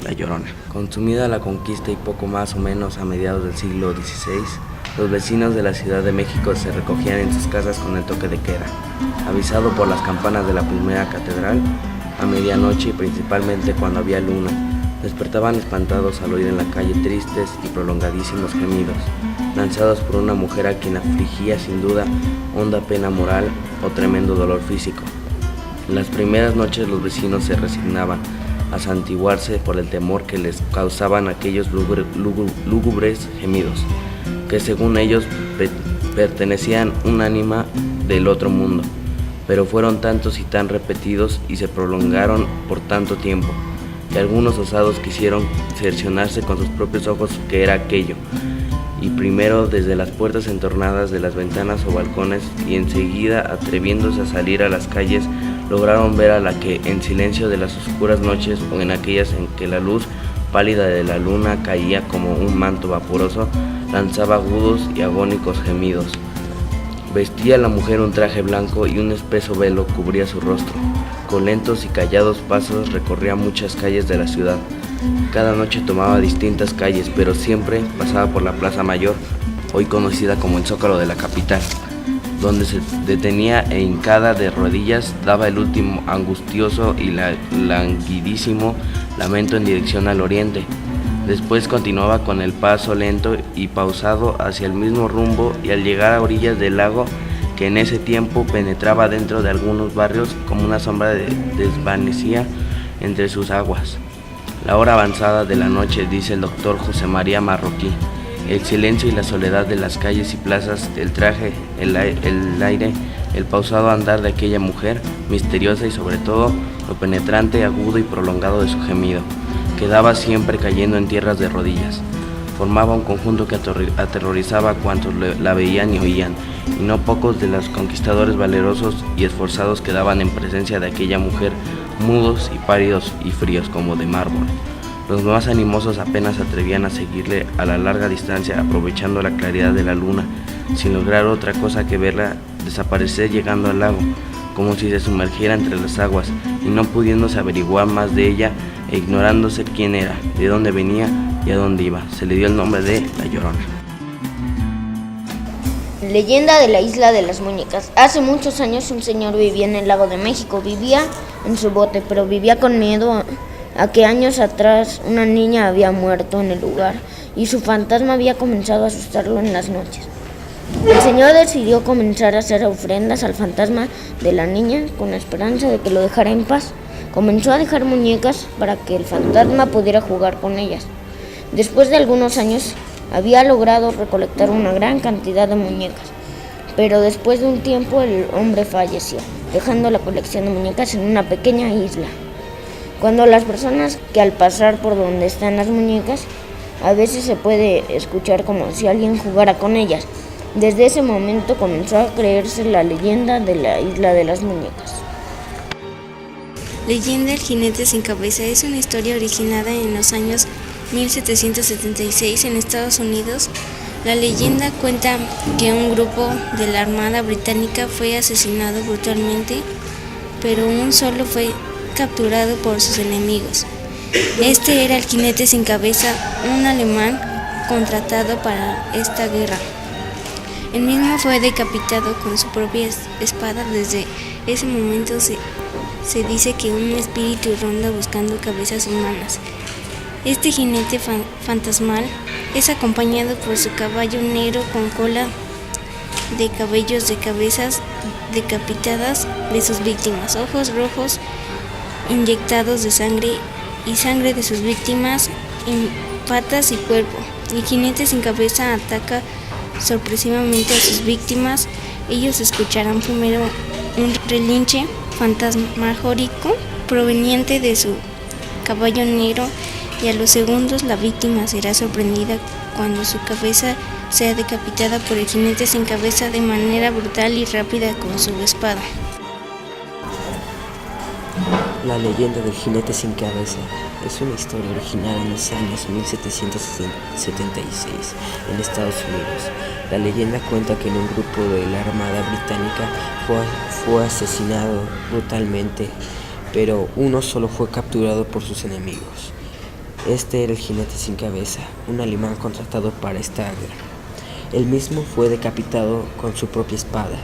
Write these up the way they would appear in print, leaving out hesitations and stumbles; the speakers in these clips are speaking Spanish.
La Llorona. Consumida la conquista y poco más o menos a mediados del siglo XVI, los vecinos de la Ciudad de México se recogían en sus casas con el toque de queda. Avisado por las campanas de la primera catedral, a medianoche y principalmente cuando había luna, despertaban espantados al oír en la calle tristes y prolongadísimos gemidos, lanzados por una mujer a quien afligía sin duda honda pena moral o tremendo dolor físico. En las primeras noches los vecinos se resignaban a santiguarse por el temor que les causaban aquellos lúgubres gemidos, que según ellos pertenecían a un ánima del otro mundo, pero fueron tantos y tan repetidos y se prolongaron por tanto tiempo, que algunos osados quisieron cerciorarse con sus propios ojos qué era aquello, y primero desde las puertas entornadas de las ventanas o balcones, y enseguida atreviéndose a salir a las calles, lograron ver a la que en silencio de las oscuras noches o en aquellas en que la luz pálida de la luna caía como un manto vaporoso, lanzaba agudos y agónicos gemidos. Vestía la mujer un traje blanco y un espeso velo cubría su rostro. Con lentos y callados pasos recorría muchas calles de la ciudad. Cada noche tomaba distintas calles, pero siempre pasaba por la Plaza Mayor, hoy conocida como el Zócalo de la capital, donde se detenía e hincada de rodillas daba el último angustioso y languidísimo lamento en dirección al oriente. Después continuaba con el paso lento y pausado hacia el mismo rumbo, y al llegar a orillas del lago, que en ese tiempo penetraba dentro de algunos barrios como una sombra desvanecía entre sus aguas. La hora avanzada de la noche, dice el doctor José María Marroquí. El silencio y la soledad de las calles y plazas, el traje, el aire, el pausado andar de aquella mujer misteriosa y sobre todo lo penetrante, agudo y prolongado de su gemido, quedaba siempre cayendo en tierras de rodillas. Formaba un conjunto que aterrorizaba a cuantos la veían y oían, y no pocos de los conquistadores valerosos y esforzados quedaban en presencia de aquella mujer, mudos y pálidos y fríos como de mármol. Los más animosos apenas se atrevían a seguirle a la larga distancia, aprovechando la claridad de la luna, sin lograr otra cosa que verla desaparecer llegando al lago, como si se sumergiera entre las aguas, y no pudiéndose averiguar más de ella e ignorándose quién era, de dónde venía y a dónde iba. Se le dio el nombre de La Llorona. Leyenda de la isla de las muñecas. Hace muchos años un señor vivía en el lago de México. Vivía en su bote, pero vivía con miedo a que años atrás una niña había muerto en el lugar y su fantasma había comenzado a asustarlo en las noches. El señor decidió comenzar a hacer ofrendas al fantasma de la niña con la esperanza de que lo dejara en paz. Comenzó a dejar muñecas para que el fantasma pudiera jugar con ellas. Después de algunos años había logrado recolectar una gran cantidad de muñecas, pero después de un tiempo el hombre falleció, dejando la colección de muñecas en una pequeña isla. Cuando las personas que al pasar por donde están las muñecas, a veces se puede escuchar como si alguien jugara con ellas. Desde ese momento comenzó a creerse la leyenda de la isla de las muñecas. Leyenda del jinete sin cabeza es una historia originada en los años 1776 en Estados Unidos. La leyenda cuenta que un grupo de la Armada Británica fue asesinado brutalmente, pero un solo fue capturado por sus enemigos. Este era el jinete sin cabeza, un alemán contratado para esta guerra. El mismo fue decapitado con su propia espada. Desde ese momento se dice que un espíritu ronda buscando cabezas humanas. Este jinete fantasmal es acompañado por su caballo negro con cola de cabellos de cabezas decapitadas de sus víctimas, ojos rojos inyectados de sangre y sangre de sus víctimas en patas y cuerpo. El jinete sin cabeza ataca sorpresivamente a sus víctimas. Ellos escucharán primero un relinche fantasmagórico proveniente de su caballo negro, y a los segundos la víctima será sorprendida cuando su cabeza sea decapitada por el jinete sin cabeza de manera brutal y rápida con su espada. La leyenda del jinete sin cabeza es una historia originada en los años 1776 en Estados Unidos. La leyenda cuenta que en un grupo de la Armada Británica fue asesinado brutalmente, pero uno solo fue capturado por sus enemigos. Este era el jinete sin cabeza, un alemán contratado para esta guerra. Él mismo fue decapitado con su propia espada.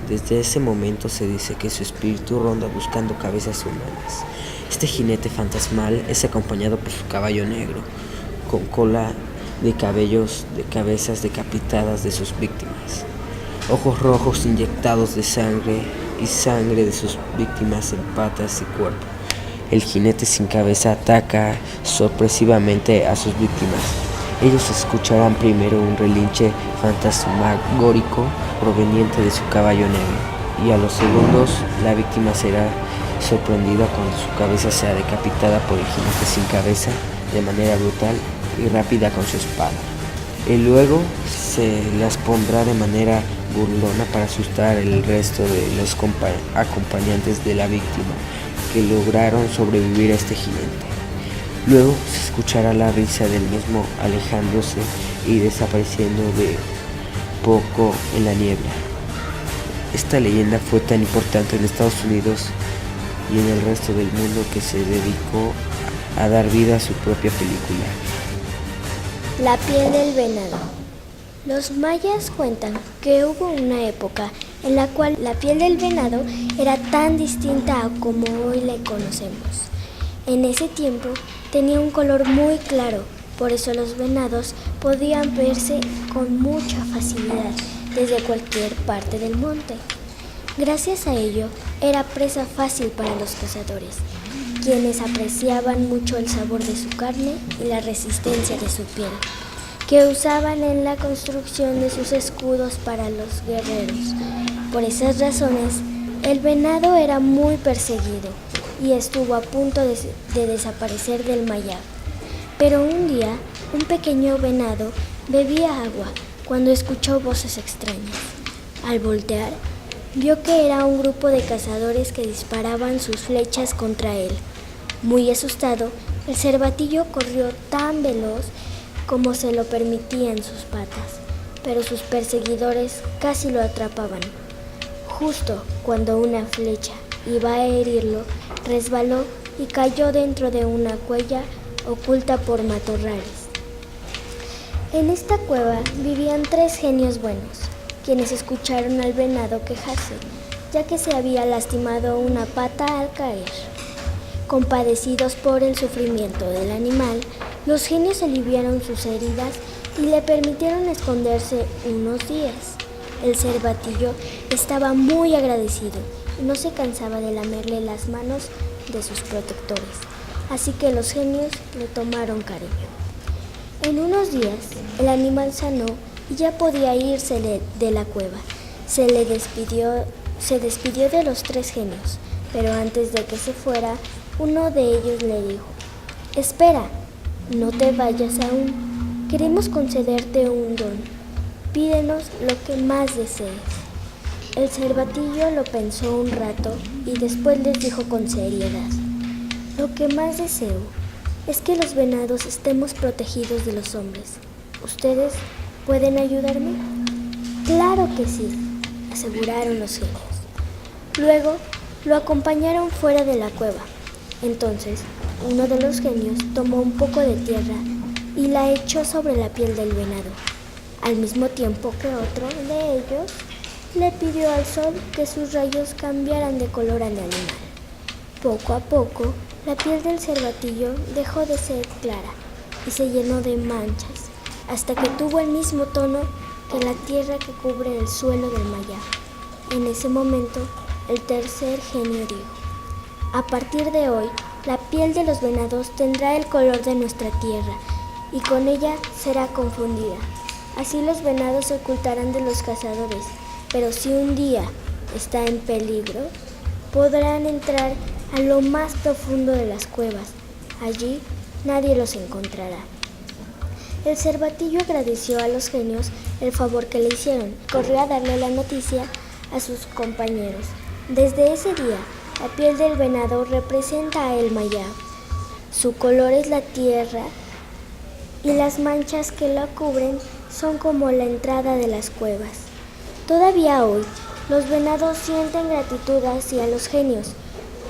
Desde ese momento se dice que su espíritu ronda buscando cabezas humanas. Este jinete fantasmal es acompañado por su caballo negro, con cola de cabellos de cabezas decapitadas de sus víctimas, ojos rojos inyectados de sangre y sangre de sus víctimas en patas y cuerpo. El jinete sin cabeza ataca sorpresivamente a sus víctimas. Ellos escucharán primero un relinche fantasmagórico proveniente de su caballo negro, y a los segundos la víctima será sorprendida cuando su cabeza sea decapitada por el jinete sin cabeza de manera brutal y rápida con su espada. Y luego se las pondrá de manera burlona para asustar al resto de los acompañantes de la víctima que lograron sobrevivir a este jinete. Luego se escuchará la risa del mismo alejándose y desapareciendo de poco en la niebla. Esta leyenda fue tan importante en Estados Unidos y en el resto del mundo que se dedicó a dar vida a su propia película. La piel del venado. Los mayas cuentan que hubo una época en la cual la piel del venado era tan distinta a como hoy la conocemos. En ese tiempo tenía un color muy claro, por eso los venados podían verse con mucha facilidad desde cualquier parte del monte. Gracias a ello, era presa fácil para los cazadores, quienes apreciaban mucho el sabor de su carne y la resistencia de su piel, que usaban en la construcción de sus escudos para los guerreros. Por esas razones, el venado era muy perseguido y estuvo a punto de desaparecer del Mayab. Pero un día, un pequeño venado bebía agua cuando escuchó voces extrañas. Al voltear, vio que era un grupo de cazadores que disparaban sus flechas contra él. Muy asustado, el cervatillo corrió tan veloz como se lo permitían sus patas, pero sus perseguidores casi lo atrapaban. Justo cuando una flecha iba a herirlo, resbaló y cayó dentro de una cueva oculta por matorrales. En esta cueva vivían 3 genios buenos, quienes escucharon al venado quejarse, ya que se había lastimado una pata al caer. Compadecidos por el sufrimiento del animal, los genios aliviaron sus heridas y le permitieron esconderse unos días. El cervatillo estaba muy agradecido y no se cansaba de lamerle las manos de sus protectores, así que los genios le tomaron cariño. En unos días, el animal sanó y ya podía irse de la cueva. Se despidió de los 3 genios, pero antes de que se fuera, uno de ellos le dijo: «Espera, no te vayas aún. Queremos concederte un don. Pídenos lo que más desees». El cervatillo lo pensó un rato y después les dijo con seriedad: «Lo que más deseo es que los venados estemos protegidos de los hombres. ¿Ustedes pueden ayudarme?». «Claro que sí», aseguraron los genios. Luego lo acompañaron fuera de la cueva. Entonces, uno de los genios tomó un poco de tierra y la echó sobre la piel del venado, al mismo tiempo que otro de ellos le pidió al sol que sus rayos cambiaran de color al animal. Poco a poco, la piel del cervatillo dejó de ser clara y se llenó de manchas, hasta que tuvo el mismo tono que la tierra que cubre el suelo del Mayab. En ese momento, el tercer genio dijo: «A partir de hoy, la piel de los venados tendrá el color de nuestra tierra y con ella será confundida. Así los venados se ocultarán de los cazadores, pero si un día está en peligro, podrán entrar a lo más profundo de las cuevas. Allí nadie los encontrará». El cervatillo agradeció a los genios el favor que le hicieron. Corrió a darle la noticia a sus compañeros. Desde ese día, la piel del venado representa a el Mayab. Su color es la tierra y las manchas que la cubren son como la entrada de las cuevas. Todavía hoy, los venados sienten gratitud hacia los genios,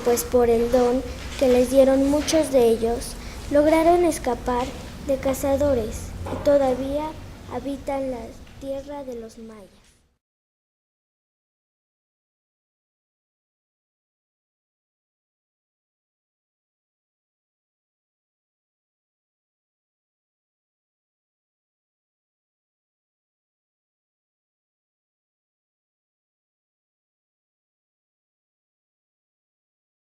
pues por el don que les dieron muchos de ellos lograron escapar de cazadores y todavía habitan la tierra de los mayas.